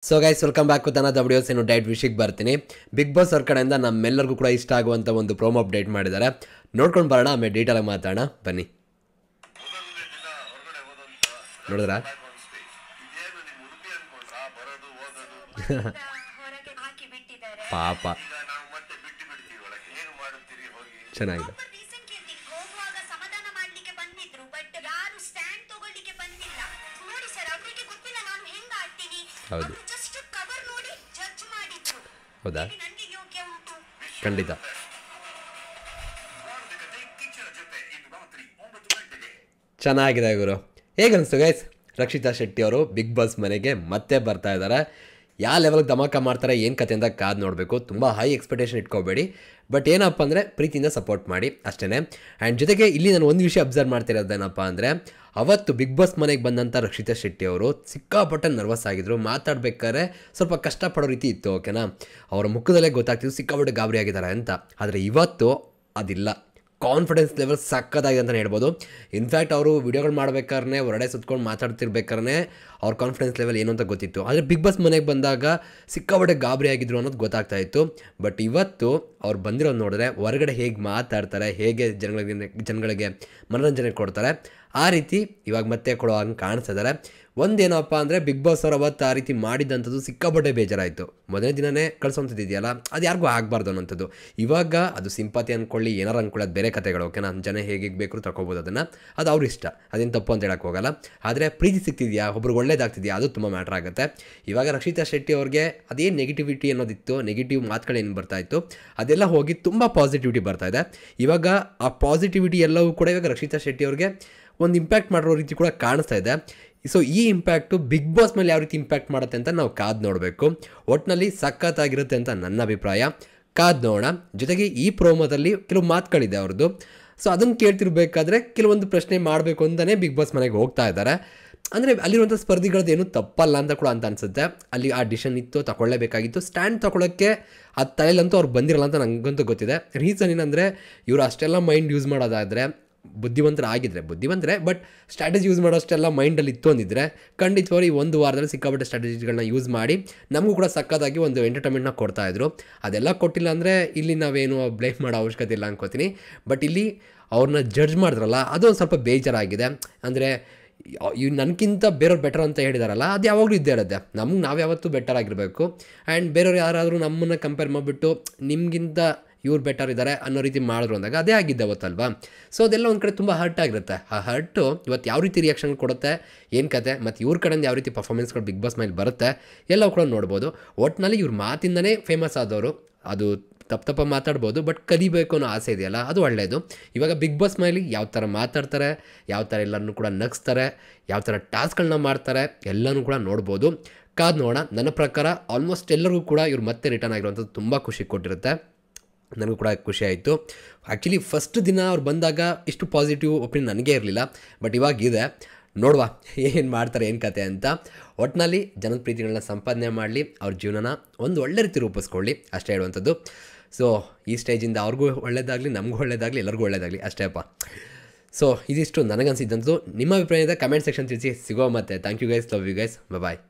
So guys welcome back to ದನ videos. ಏನು diet ವಿಷಯಕ್ಕೆ ಬರ್ತೀನಿ. ಬಿಗ್ ಬಾಸ್ ಅವ್ರ ಕಡೆಯಿಂದ ನಮ್ಮೆಲ್ಲರಿಗೂ ಕೂಡ ಇಷ್ಟ ಆಗುವಂಥ ಒಂದು ಪ್ರೋಮೋ ಅಪ್ಡೇಟ್ ಮಾಡಿದ್ದಾರೆ. ನೋಡ್ಕೊಂಡು ಬರೋಣ, ಆಮೇಲೆ ಡೀಟೇಲಾಗಿ ಮಾತಾಡೋಣ ಬನ್ನಿ. ನೋಡಿದ್ರಾ? ಪಾಪ ಚೆನ್ನಾಗಿದೆ. ಹೌದು, ಹೌದಾ? ಖಂಡಿತ ಚೆನ್ನಾಗಿದೆ ಗುರು. ಹೇಗನ್ನಿಸ್ತು ಗೈಸ್? ರಕ್ಷಿತಾ ಶೆಟ್ಟಿ ಅವರು ಬಿಗ್ ಬಾಸ್ ಮನೆಗೆ ಮತ್ತೆ ಬರ್ತಾ ಇದ್ದಾರೆ. ಯಾವ ಲೆವೆಲ್ಗೆ ಧಮಾಕ ಮಾಡ್ತಾರೆ, ಏನು ಕತೆ ಅಂತ ಕಾದು ನೋಡಬೇಕು. ತುಂಬ ಹೈ ಎಕ್ಸ್ಪೆಕ್ಟೇಷನ್ ಇಟ್ಕೋಬೇಡಿ, ಬಟ್ ಏನಪ್ಪ ಅಂದರೆ ಪ್ರೀತಿಯಿಂದ ಸಪೋರ್ಟ್ ಮಾಡಿ ಅಷ್ಟೇ. ಆ್ಯಂಡ್ ಜೊತೆಗೆ ಇಲ್ಲಿ ನಾನು ಒಂದು ವಿಷಯ ಅಬ್ಸರ್ವ್ ಮಾಡ್ತಿರೋದೇನಪ್ಪ ಅಂದರೆ, ಅವತ್ತು ಬಿಗ್ ಬಾಸ್ ಮನೆಗೆ ಬಂದಂಥ ರಕ್ಷಿತಾ ಶೆಟ್ಟಿ ಅವರು ಸಿಕ್ಕಾಪಟ್ಟೆ ನರ್ವಸ್ ಆಗಿದ್ದರು. ಮಾತಾಡ್ಬೇಕಾದ್ರೆ ಸ್ವಲ್ಪ ಕಷ್ಟಪಡೋ ರೀತಿ ಇತ್ತು, ಓಕೆನಾ? ಅವರ ಮುಖದಲ್ಲೇ ಗೊತ್ತಾಗ್ತಿತ್ತು ಸಿಕ್ಕಾಪಟ್ಟೆ ಗಾಬರಿ ಆಗಿದ್ದಾರೆ ಅಂತ. ಆದರೆ ಇವತ್ತು ಅದಿಲ್ಲ. ಕಾನ್ಫಿಡೆನ್ಸ್ ಲೆವೆಲ್ ಸಕ್ಕತ್ತಾಗಿದೆ ಅಂತಲೇ ಹೇಳ್ಬೋದು. ಇನ್ಫ್ಯಾಕ್ಟ್ ಅವರು ವಿಡಿಯೋಗಳು ಮಾಡ್ಬೇಕಾದ್ರೆ ಹೊರಗಡೆ ಸುತ್ಕೊಂಡು ಮಾತಾಡ್ತಿರ್ಬೇಕಾದ್ರೆ ಅವ್ರ ಕಾನ್ಫಿಡೆನ್ಸ್ ಲೆವೆಲ್ ಏನು ಅಂತ ಗೊತ್ತಿತ್ತು. ಆದರೆ ಬಿಗ್ ಬಾಸ್ ಮನೆಗೆ ಬಂದಾಗ ಸಿಕ್ಕಾಪಟ್ಟೆ ಗಾಬರಿ ಆಗಿದ್ರು ಅನ್ನೋದು ಗೊತ್ತಾಗ್ತಾ ಇತ್ತು. ಬಟ್ ಇವತ್ತು ಅವ್ರು ಬಂದಿರೋದು ನೋಡಿದ್ರೆ ಹೊರಗಡೆ ಹೇಗೆ ಮಾತಾಡ್ತಾರೆ, ಹೇಗೆ ಜನಗಳಿಗೆ ಮನೋರಂಜನೆ ಕೊಡ್ತಾರೆ, ಆ ರೀತಿ ಇವಾಗ ಮತ್ತೆ ಕೊಡೋ ಹಂಗೆ ಕಾಣಿಸ್ತಾ ಇದ್ದಾರೆ. ಒಂದೇನಪ್ಪ ಅಂದರೆ, ಬಿಗ್ ಬಾಸ್ ಅವ್ರು ಅವತ್ತು ಆ ರೀತಿ ಮಾಡಿದಂಥದ್ದು ಸಿಕ್ಕಾಪಟ್ಟೆ ಬೇಜಾರಾಯಿತು. ಮೊದಲನೇ ದಿನವೇ ಕಳ್ಸೋಂಥದ್ದಿದೆಯಲ್ಲ, ಅದು ಯಾರಿಗೂ ಆಗಬಾರ್ದು ಅನ್ನೋಂಥದ್ದು. ಇವಾಗ ಅದು ಸಿಂಪತಿ ಅಂದ್ಕೊಳ್ಳಿ, ಏನಾರು ಅಂದ್ಕೊಳ್ಳಿ, ಅದು ಬೇರೆ ಕತೆಗಳು, ಓಕೆನಾ? ಜನ ಹೇಗೆ ಬೇಕು ತಗೋಬೋದು ಅದನ್ನು, ಅದು ಅವ್ರ ಇಷ್ಟ, ಅದೇನು ತಪ್ಪು ಅಂತ ಹೇಳಕ್ಕೆ ಹೋಗಲ್ಲ. ಆದರೆ ಪ್ರೀತಿ ಸಿಗ್ತಿದೆಯಾ, ಒಬ್ರಿಗೆ ಒಳ್ಳೇದಾಗ್ತಿದೆಯಾ, ಅದು ತುಂಬ ಮ್ಯಾಟ್ರ್ ಆಗುತ್ತೆ. ಇವಾಗ ರಕ್ಷಿತಾ ಶೆಟ್ಟಿ ಅವ್ರಿಗೆ ಅದೇನು ನೆಗೆಟಿವಿಟಿ ಅನ್ನೋದಿತ್ತು, ನೆಗೆಟಿವ್ ಮಾತುಗಳೇನು ಬರ್ತಾಯಿತ್ತು, ಅದೆಲ್ಲ ಹೋಗಿ ತುಂಬ ಪಾಸಿಟಿವಿಟಿ ಬರ್ತಾಯಿದೆ. ಇವಾಗ ಆ ಪಾಸಿಟಿವಿಟಿ ಎಲ್ಲವೂ ಕೂಡ ಇವಾಗ ರಕ್ಷಿತಾ ಶೆಟ್ಟಿ ಅವ್ರಿಗೆ ಒಂದು ಇಂಪ್ಯಾಕ್ಟ್ ಮಾಡಿರೋ ರೀತಿ ಕೂಡ ಕಾಣಿಸ್ತಾ ಇದೆ. ಸೊ ಈ ಇಂಪ್ಯಾಕ್ಟು ಬಿಗ್ ಬಾಸ್ ಮೇಲೆ ಯಾವ ರೀತಿ ಇಂಪ್ಯಾಕ್ಟ್ ಮಾಡುತ್ತೆ ಅಂತ ನಾವು ಕಾದು ನೋಡಬೇಕು. ಒಟ್ಟಿನಲ್ಲಿ ಸಖತ್ತಾಗಿರುತ್ತೆ ಅಂತ ನನ್ನ ಅಭಿಪ್ರಾಯ. ಕಾದು ನೋಡೋಣ. ಜೊತೆಗೆ ಈ ಪ್ರೋಮೋದಲ್ಲಿ ಕೆಲವು ಮಾತುಗಳಿದೆ ಅವ್ರದ್ದು. ಸೊ ಅದನ್ನು ಕೇಳ್ತಿರ್ಬೇಕಾದ್ರೆ ಕೆಲವೊಂದು ಪ್ರಶ್ನೆ ಮಾಡಬೇಕು ಅಂತಲೇ ಬಿಗ್ ಬಾಸ್ ಮನೆಗೆ ಹೋಗ್ತಾ ಇದ್ದಾರೆ. ಅಂದರೆ ಅಲ್ಲಿರುವಂಥ ಸ್ಪರ್ಧಿಗಳದ್ದು ಏನೂ ತಪ್ಪಲ್ಲ ಅಂತ ಕೂಡ ಅಂತ ಅನಿಸುತ್ತೆ. ಅಲ್ಲಿ ಆ ಡಿಸಿಷನ್ ಇತ್ತು, ತಗೊಳ್ಳೇಬೇಕಾಗಿತ್ತು. ಸ್ಟ್ಯಾಂಡ್ ತೊಗೊಳ್ಳೋಕ್ಕೆ ಅದು ತಲೆಯಲ್ಲಂತೂ ಅವ್ರು ಬಂದಿರಲ್ಲ ಅಂತ ನನಗಂತೂ ಗೊತ್ತಿದೆ. ರೀಸನ್ ಏನಂದರೆ, ಇವರು ಅಷ್ಟೆಲ್ಲ ಮೈಂಡ್ ಯೂಸ್ ಮಾಡೋದಾದರೆ, ಬುದ್ಧಿವಂತರೇ ಬಟ್ ಸ್ಟ್ರಾಟಜಿ ಯೂಸ್ ಮಾಡೋಷ್ಟೆಲ್ಲ ಮೈಂಡಲ್ಲಿ ಇತ್ತು ಅಂದಿದ್ರೆ ಖಂಡಿತವಾಗಿ ಈ ಒಂದು ವಾರದಲ್ಲಿ ಸಿಕ್ಕಾಪಟ್ಟೆ ಸ್ಟ್ರಾಟಜಿಗಳನ್ನ ಯೂಸ್ ಮಾಡಿ ನಮಗೂ ಕೂಡ ಸಕ್ಕತ್ತಾಗಿ ಒಂದು ಎಂಟರ್ಟೈನ್ಮೆಂಟ್ನ ಕೊಡ್ತಾಯಿದ್ರು. ಅದೆಲ್ಲ ಕೊಟ್ಟಿಲ್ಲ ಅಂದರೆ ಇಲ್ಲಿ ನಾವೇನು ಬ್ಲೇಮ್ ಮಾಡೋ ಅವಶ್ಯಕತೆ ಇಲ್ಲ ಅನ್ಕೋತೀನಿ. ಬಟ್ ಇಲ್ಲಿ ಅವ್ರನ್ನ ಜಡ್ಜ್ ಮಾಡಿದ್ರಲ್ಲ, ಅದು ಒಂದು ಸ್ವಲ್ಪ ಬೇಜಾರಾಗಿದೆ. ಅಂದರೆ ಇವು ನನಗಿಂತ ಬೇರೆಯವ್ರು ಬೆಟರ್ ಅಂತ ಹೇಳಿದಾರಲ್ಲ, ಅದು ಯಾವಾಗಲೂ ಇದ್ದೇ ಇರುತ್ತೆ. ನಾವು ಯಾವತ್ತೂ ಬೆಟರ್ ಆಗಿರಬೇಕು. ಆ್ಯಂಡ್ ಬೇರೆಯವ್ರು ಯಾರಾದರೂ ನಮ್ಮನ್ನು ಕಂಪೇರ್ ಮಾಡಿಬಿಟ್ಟು ನಿಮಗಿಂತ ಇವ್ರು ಬೆಟರ್ ಇದ್ದಾರೆ ಅನ್ನೋ ರೀತಿ ಮಾಡಿದ್ರು ಅಂದಾಗ ಅದೇ ಆಗಿದ್ದೆ ಅವತ್ತಲ್ವಾ. ಸೊ ಅದೆಲ್ಲ ಒಂದು ಕಡೆ ತುಂಬ ಹರ್ಟ್ ಆಗಿರುತ್ತೆ. ಆ ಹರ್ಟು ಇವತ್ತು ಯಾವ ರೀತಿ ರಿಯಾಕ್ಷನ್ ಕೊಡುತ್ತೆ, ಏನು ಕತೆ, ಮತ್ತು ಇವ್ರ ಕಡೆಯಿಂದ ಯಾವ ರೀತಿ ಪರ್ಫಾರ್ಮೆನ್ಸ್ಗಳು ಬಿಗ್ ಬಾಸ್ ಮೇಲೆ ಬರುತ್ತೆ ಎಲ್ಲವೂ ಕೂಡ ನೋಡ್ಬೋದು. ಒಟ್ಟಿನಲ್ಲಿ ಇವ್ರ ಮಾತಿಂದನೇ ಫೇಮಸ್ ಆದವರು. ಅದು ತಪ್ಪ ಮಾತಾಡ್ಬೋದು, ಬಟ್ ಕಲಿಬೇಕು ಅನ್ನೋ ಆಸೆ ಇದೆಯಲ್ಲ, ಅದು ಒಳ್ಳೆಯದು. ಇವಾಗ ಬಿಗ್ ಬಾಸ್ ಮೇಲೆ ಯಾವ ಥರ ಮಾತಾಡ್ತಾರೆ, ಯಾವ ಥರ ಎಲ್ಲರನ್ನೂ ಕೂಡ ನಗಿಸ್ತಾರೆ, ಯಾವ ಥರ ಟಾಸ್ಕ್ಗಳನ್ನ ಮಾಡ್ತಾರೆ, ಎಲ್ಲನೂ ಕೂಡ ನೋಡ್ಬೋದು. ಕಾದು ನೋಡೋಣ. ನನ್ನ ಪ್ರಕಾರ ಆಲ್ಮೋಸ್ಟ್ ಎಲ್ಲರಿಗೂ ಕೂಡ ಇವ್ರು ಮತ್ತೆ ರಿಟರ್ನ್ ಆಗಿರುವಂಥದ್ದು ತುಂಬ ಖುಷಿ ಕೊಟ್ಟಿರುತ್ತೆ. ನನಗೂ ಕೂಡ ಖುಷಿ ಆಯಿತು. ಆ್ಯಕ್ಚುಲಿ ಫಸ್ಟ್ ದಿನ ಅವ್ರು ಬಂದಾಗ ಇಷ್ಟು ಪಾಸಿಟಿವ್ ಒಪಿನಿಯನ್ ನನಗೇ ಇರಲಿಲ್ಲ, ಬಟ್ ಇವಾಗಿದೆ. ನೋಡುವ ಏನು ಮಾಡ್ತಾರೆ, ಏನು ಕತೆ ಅಂತ. ಒಟ್ಟಿನಲ್ಲಿ ಜನದ ಪ್ರೀತಿಗಳನ್ನ ಸಂಪಾದನೆ ಮಾಡಲಿ, ಅವ್ರ ಜೀವನನ ಒಂದು ಒಳ್ಳೆ ರೀತಿ ರೂಪಿಸ್ಕೊಳ್ಳಿ, ಅಷ್ಟೇ ಹೇಳುವಂಥದ್ದು. ಸೊ ಈ ಸ್ಟೇಜಿಂದ ಅವ್ರಿಗೂ ಒಳ್ಳೇದಾಗಲಿ, ನಮಗೂ ಒಳ್ಳೇದಾಗಲಿ, ಎಲ್ಲರಿಗೂ ಒಳ್ಳೇದಾಗಲಿ ಅಷ್ಟೇಪ್ಪ. ಸೊ ಇದಿಷ್ಟು ನನಗನ್ಸಿದ್ದಂಥದ್ದು. ನಿಮ್ಮ ಅಭಿಪ್ರಾಯದ ಕಮೆಂಟ್ ಸೆಕ್ಷನ್ ತಿಳಿಸಿ. ಸಿಗೋ ಮತ್ತೆ. Thank you guys, love you guys, bye.